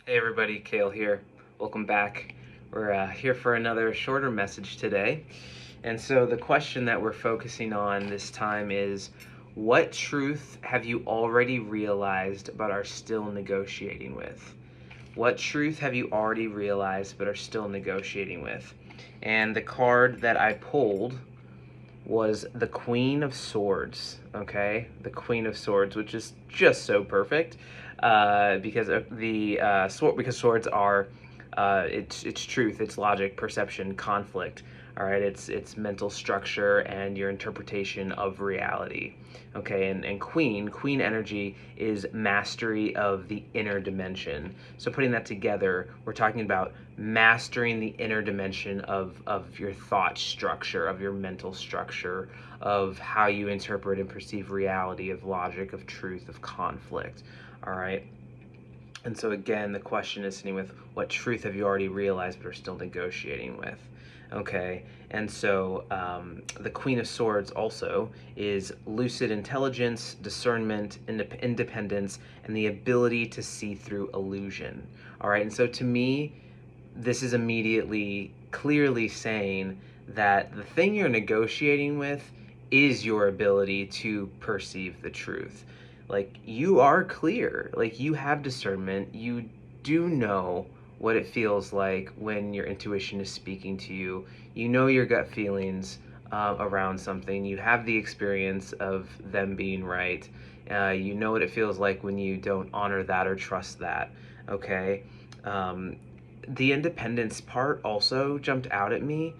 Hey everybody, Kale here. Welcome back. We're here for another shorter message today. And so the question that we're focusing on this time is, what truth have you already realized but are still negotiating with? What truth have you already realized but are still negotiating with? And the card that I pulled was the Queen of Swords, okay? The Queen of Swords, which is just so perfect because because swords are it's truth, it's logic, perception, conflict. All right, it's mental structure and your interpretation of reality. Okay, and queen energy is mastery of the inner dimension. So putting that together, we're talking about mastering the inner dimension of your thought structure, of your mental structure, of how you interpret and perceive reality, of logic, of truth, of conflict. All right. And so again, the question is sitting with, what truth have you already realized but are still negotiating with? Okay, and so the Queen of Swords also is lucid intelligence, discernment, independence, and the ability to see through illusion. All right, and so to me, this is immediately clearly saying that the thing you're negotiating with is your ability to perceive the truth. Like, you are clear, like, you have discernment, you do know what it feels like when your intuition is speaking to you. You know your gut feelings around something. You have the experience of them being right. You know what it feels like when you don't honor that or trust that. Okay. The independence part also jumped out at me.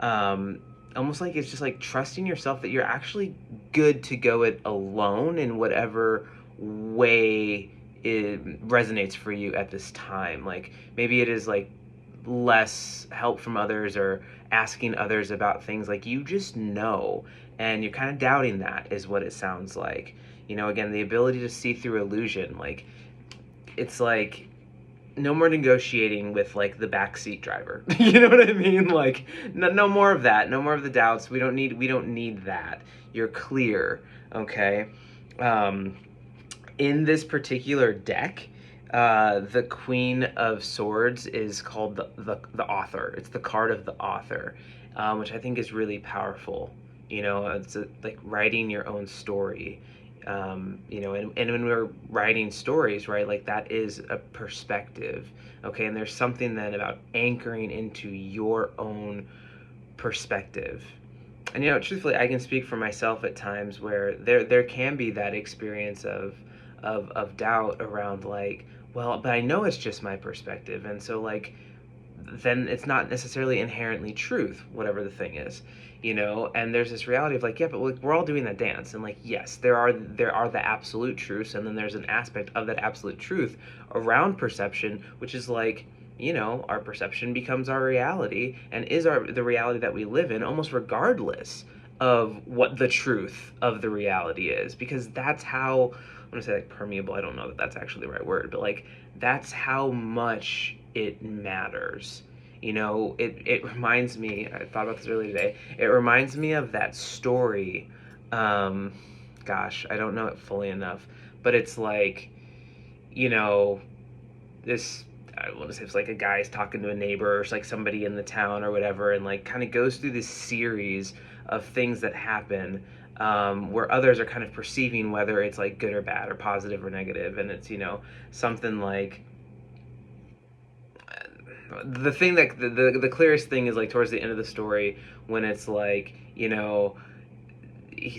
Um, Almost like it's just like trusting yourself that you're actually good to go it alone in whatever way it resonates for you at this time. Like, maybe it is like less help from others or asking others about things, like you just know, and you're kind of doubting that, is what it sounds like. Again, the ability to see through illusion. Like, it's like no more negotiating with like the backseat driver. You know what I mean? Like, no more of that. No more of the doubts. We don't need that. You're clear, okay? Um, in this particular deck, the Queen of Swords is called the author. It's the card of the author, which I think is really powerful. It's like writing your own story. And when we're writing stories, right, like, that is a perspective. Okay, and there's something then about anchoring into your own perspective. And truthfully, I can speak for myself at times where there can be that experience of doubt around, like, well, but I know it's just my perspective, and so, like, then it's not necessarily inherently truth, whatever the thing is. And there's this reality of, like, yeah, but, like, we're all doing that dance, and, like, yes, there are the absolute truths, and then there's an aspect of that absolute truth around perception, which is like, our perception becomes our reality and is the reality that we live in, almost regardless of what the truth of the reality is, because that's how, I'm gonna say, like, permeable. I don't know that that's actually the right word, but, like, that's how much it matters. It reminds me, I thought about this earlier today, it reminds me of that story. um Gosh, I don't know it fully enough, but it's like, you know this, I want to say it's like a guy's talking to a neighbor, or it's like somebody in the town or whatever, and, like, kind of goes through this series of things that happen, where others are kind of perceiving whether it's like good or bad or positive or negative. And it's, something like, the thing that the clearest thing is, like, towards the end of the story, when it's like,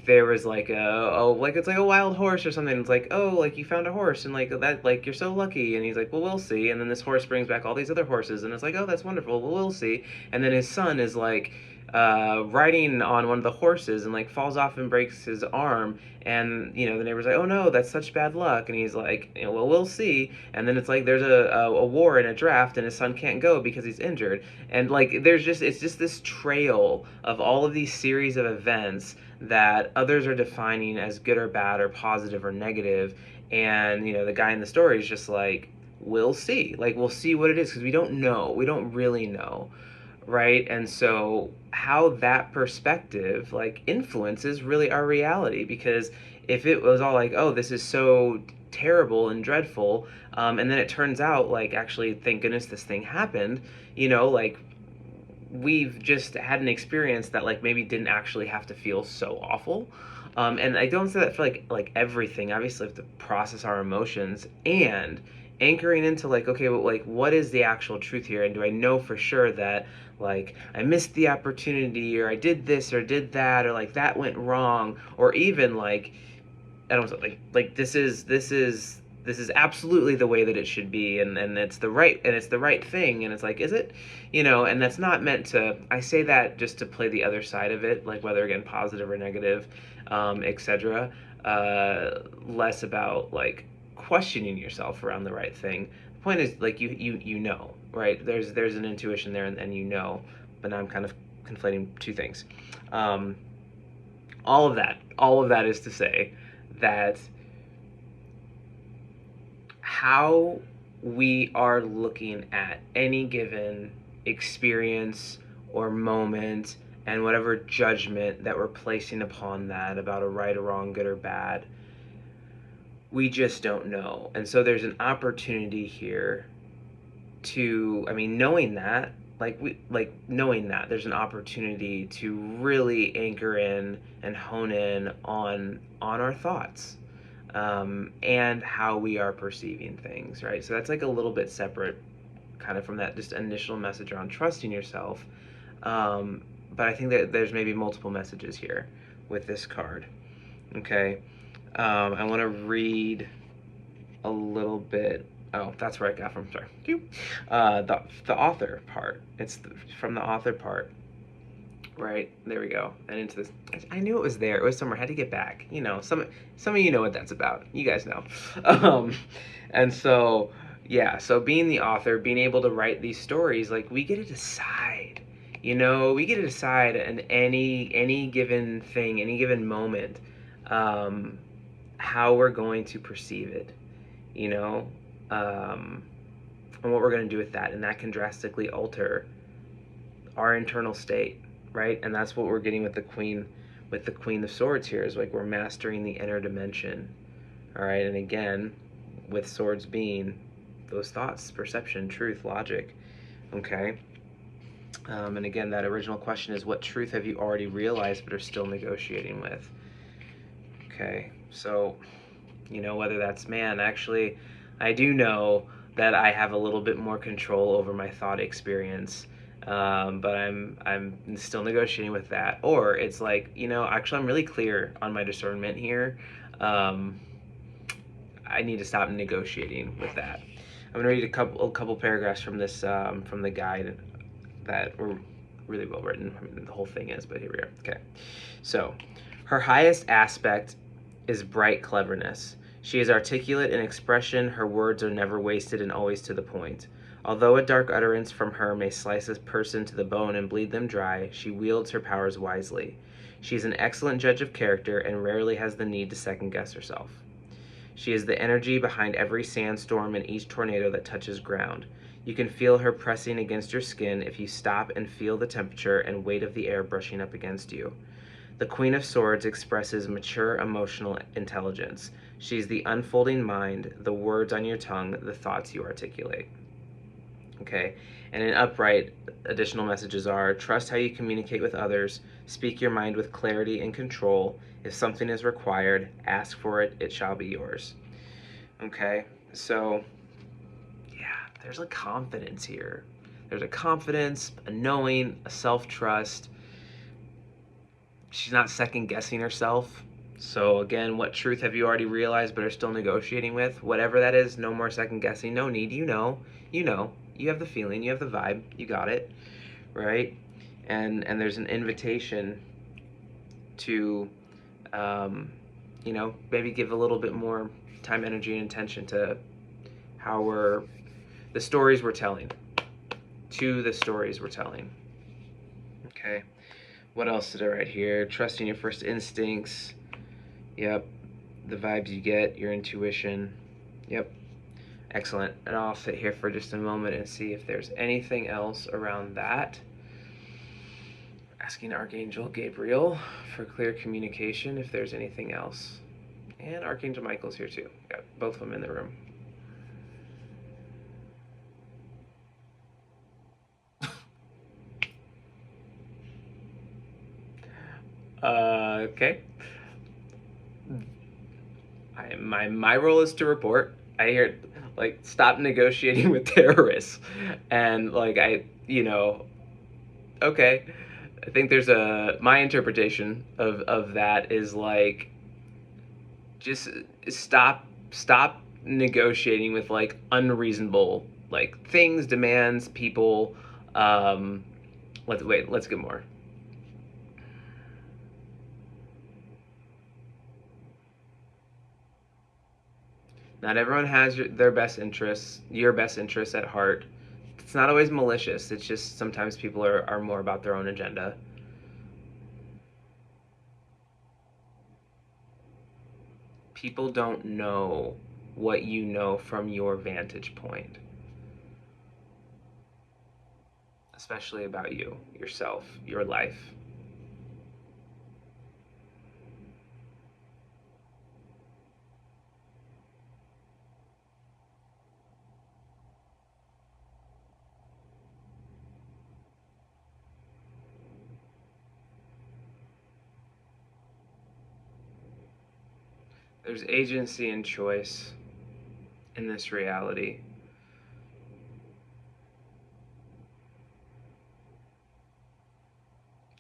there was like like, it's like a wild horse or something. It's like, oh, like, you found a horse, and, like, that, like, you're so lucky. And he's like, well, we'll see. And then this horse brings back all these other horses, and it's like, oh, that's wonderful, well, we'll see. And then his son is like, riding on one of the horses, and, like, falls off and breaks his arm. And the neighbor's like, oh no, that's such bad luck. And he's like, well, we'll see. And then it's like there's a war in a draft, and his son can't go because he's injured. And, like, it's just this trail of all of these series of events that others are defining as good or bad or positive or negative. And the guy in the story is just like, we'll see. Like, we'll see what it is, because we don't know. We don't really know, right? And so how that perspective, like, influences really our reality. Because if it was all like, oh, this is so terrible and dreadful, and then it turns out, like, actually, thank goodness this thing happened, you know, like, we've just had an experience that, like, maybe didn't actually have to feel so awful. And I don't say that for like everything. Obviously, we have to process our emotions and anchoring into, like, okay, well, like, what is the actual truth here, and do I know for sure that, like, I missed the opportunity, or I did this or did that, or like that went wrong, or even like, I don't know, like this is absolutely the way that it should be, and it's the right thing, and it's like, is it, you know? And that's not meant to, I say that just to play the other side of it, like, whether, again, positive or negative, etc. Less about, like, questioning yourself around the right thing. The point is, like, you know, right? There's an intuition there, and you know. But now I'm kind of conflating two things. All of that is to say that how we are looking at any given experience or moment, and whatever judgment that we're placing upon that about a right or wrong, good or bad, we just don't know. And so there's an opportunity here to, I mean, knowing that, knowing that there's an opportunity to really anchor in and hone in on our thoughts, and how we are perceiving things, right? So that's, like, a little bit separate, kind of, from that just initial message around trusting yourself. But I think that there's maybe multiple messages here with this card. Okay, I want to read a little bit. Oh, that's where I got from. Sorry. The author part. It's from the author part. Right, there we go. And into this, I knew it was there. It was somewhere. I had to get back. You know, some of you know what that's about. You guys know. And so, yeah. So being the author, being able to write these stories, like, we get to decide. You know, we get to decide in any given thing, any given moment, how we're going to perceive it. You know, and what we're going to do with that, and that can drastically alter our internal state, right? And that's what we're getting with the Queen of Swords here, is, like, we're mastering the inner dimension. All right, and again, with swords being those thoughts, perception, truth, logic. Okay. And again, that original question is, what truth have you already realized but are still negotiating with? Okay, so, you know, whether that's, man, actually, I do know that I have a little bit more control over my thought experience, but I'm still negotiating with that. Or it's like, you know, actually, I'm really clear on my discernment here. I need to stop negotiating with that. I'm gonna read a couple paragraphs from this, from the guide, that were really well written. I mean, the whole thing is, but here we are. Okay, so her highest aspect is bright cleverness. She is articulate in expression, her words are never wasted and always to the point. Although a dark utterance from her may slice a person to the bone and bleed them dry, she wields her powers wisely. She is an excellent judge of character and rarely has the need to second-guess herself. She is the energy behind every sandstorm and each tornado that touches ground. You can feel her pressing against your skin if you stop and feel the temperature and weight of the air brushing up against you. The Queen of Swords expresses mature emotional intelligence. She's the unfolding mind, the words on your tongue, the thoughts you articulate. Okay, and in upright, additional messages are, trust how you communicate with others, speak your mind with clarity and control. If something is required, ask for it, it shall be yours. Okay, so, yeah, there's a confidence here. There's a confidence, a knowing, a self-trust. She's not second-guessing herself. So again, what truth have you already realized but are still negotiating with? Whatever that is, no more second-guessing, no need. You know. You have the feeling, you have the vibe, you got it, right? And there's an invitation to, you know, maybe give a little bit more time, energy, and attention to how the stories we're telling. Okay. What else did I write here? Trusting your first instincts. Yep. The vibes you get, your intuition. Yep. Excellent. And I'll sit here for just a moment and see if there's anything else around that. Asking Archangel Gabriel for clear communication if there's anything else. And Archangel Michael's here too. Got both of them in the room. Okay. My role is to report. I hear like stop negotiating with terrorists, and like okay. I think there's my interpretation of that is like just stop negotiating with like unreasonable like things, demands, people. Let's get more. Not everyone has their best interests, your best interests at heart. It's not always malicious. It's just sometimes people are more about their own agenda. People don't know what you know from your vantage point, especially about you, yourself, your life. There's agency and choice in this reality.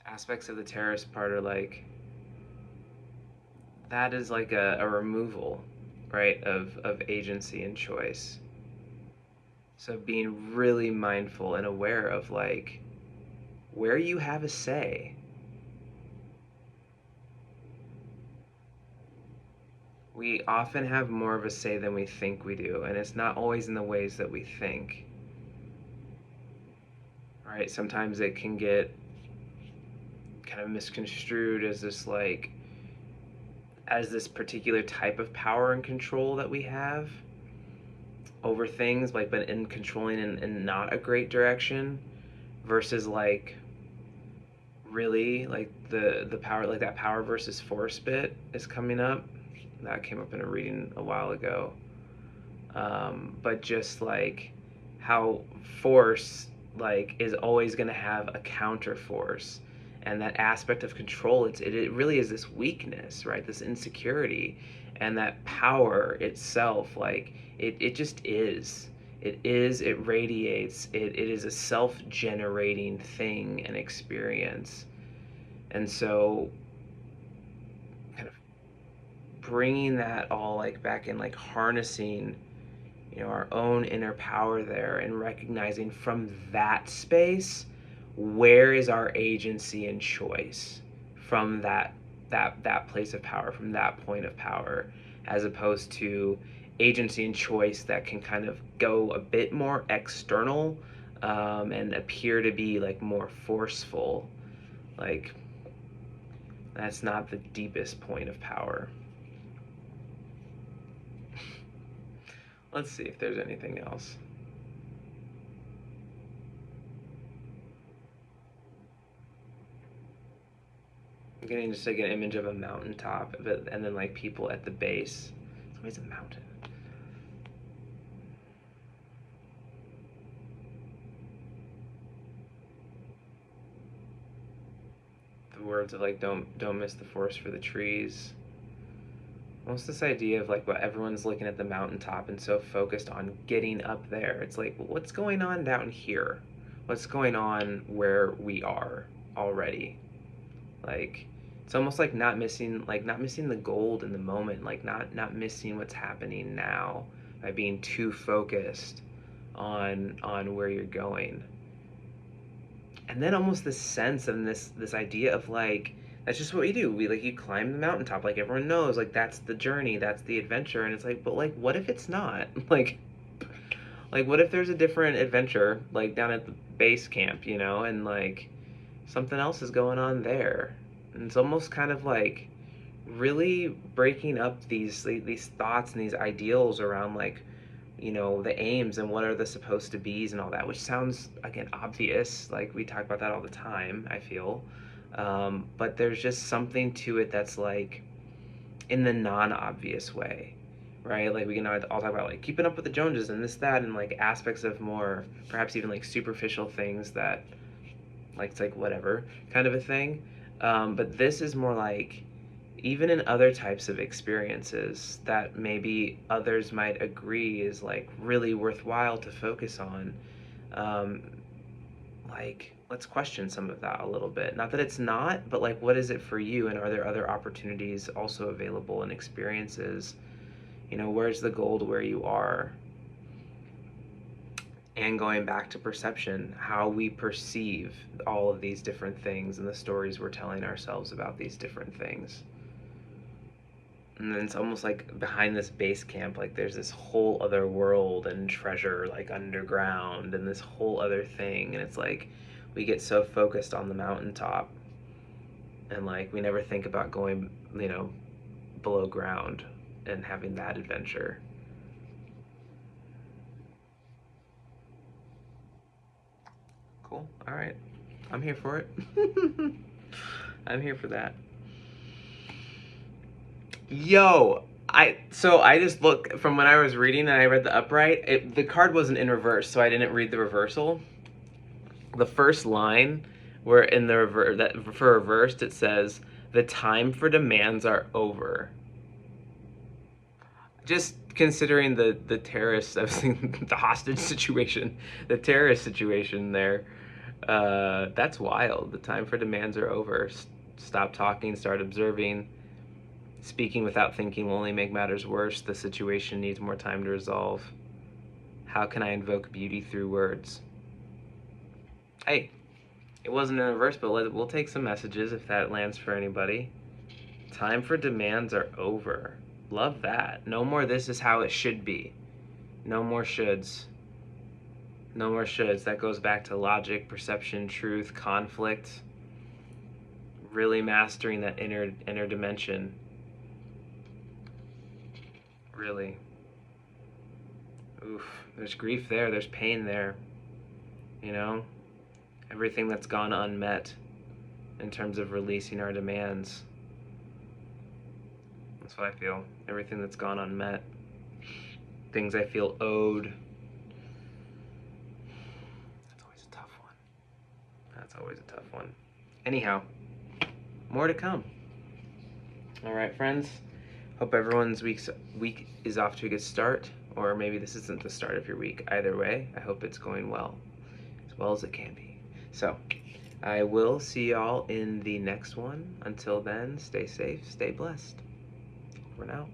Aspects of the terrorist part are like, that is like a removal, right, of agency and choice. So being really mindful and aware of like where you have a say. We often have more of a say than we think we do, and it's not always in the ways that we think. Right? Sometimes it can get kind of misconstrued as this particular type of power and control that we have over things, like, but in controlling in not a great direction, versus like really like the power, like that power versus force bit is coming up. That came up in a reading a while ago. But just like how force like is always going to have a counter force, and that aspect of control, it really is this weakness, right? This insecurity, and that power itself, like it just is. It radiates, it is a self-generating thing and experience. And so kind of bringing that all like back in, like harnessing our own inner power there, and recognizing from that space where is our agency and choice from that place of power, from that point of power, as opposed to agency and choice that can kind of go a bit more external, and appear to be like more forceful. Like that's not the deepest point of power. Let's see if there's anything else. I'm getting just like an image of a mountaintop, and then like people at the base. It's always a mountain. The words of like don't miss the forest for the trees. Almost this idea of like what everyone's looking at the mountaintop and so focused on getting up there. It's like, what's going on down here? What's going on where we are already? Like it's almost like not missing the gold in the moment, like not missing what's happening now by being too focused on where you're going. And then almost this sense and this idea of like that's just what we do. We like you climb the mountaintop, like everyone knows, like that's the journey, that's the adventure, and it's like, but like what if it's not? Like what if there's a different adventure like down at the base camp, and like something else is going on there. And it's almost kind of like really breaking up these thoughts and these ideals around like the aims and what are the supposed to be's and all that, which sounds again obvious, like we talk about that all the time, I feel, but there's just something to it that's like in the non-obvious way, right? Like we can all talk about like keeping up with the Joneses and this, that, and like aspects of more, perhaps even like superficial things that like it's like whatever kind of a thing. But this is more like even in other types of experiences that maybe others might agree is like really worthwhile to focus on. Um, like let's question some of that a little bit. Not that it's not, but like what is it for you, and are there other opportunities also available and experiences? Where's the gold where you are? And going back to perception, how we perceive all of these different things and the stories we're telling ourselves about these different things. And then it's almost like behind this base camp, like there's this whole other world and treasure like underground and this whole other thing. And it's like we get so focused on the mountaintop and like we never think about going, below ground and having that adventure. Cool. All right. I'm here for it. I'm here for that. Yo, I just look from when I was reading and I read the upright. The card wasn't in reverse, so I didn't read the reversal. The first line, where in the that for reversed, it says the time for demands are over. Just considering the terrorist, I was thinking the hostage situation, the terrorist situation there. That's wild. The time for demands are over. Stop talking, start observing. Speaking without thinking will only make matters worse. The situation needs more time to resolve. How can I invoke beauty through words? Hey, it wasn't in a verse, but we'll take some messages if that lands for anybody. Time for demands are over. Love that. No more this is how it should be. No more shoulds. No more shoulds. That goes back to logic, perception, truth, conflict. Really mastering that inner dimension. Really. Oof. There's grief there. There's pain there. Everything that's gone unmet in terms of releasing our demands. That's what I feel. Everything that's gone unmet. Things I feel owed. That's always a tough one. That's always a tough one. Anyhow, more to come. All right, friends. Hope everyone's week is off to a good start, or maybe this isn't the start of your week. Either way, I hope it's going well as it can be. So, I will see y'all in the next one. Until then, stay safe, stay blessed. Over and out.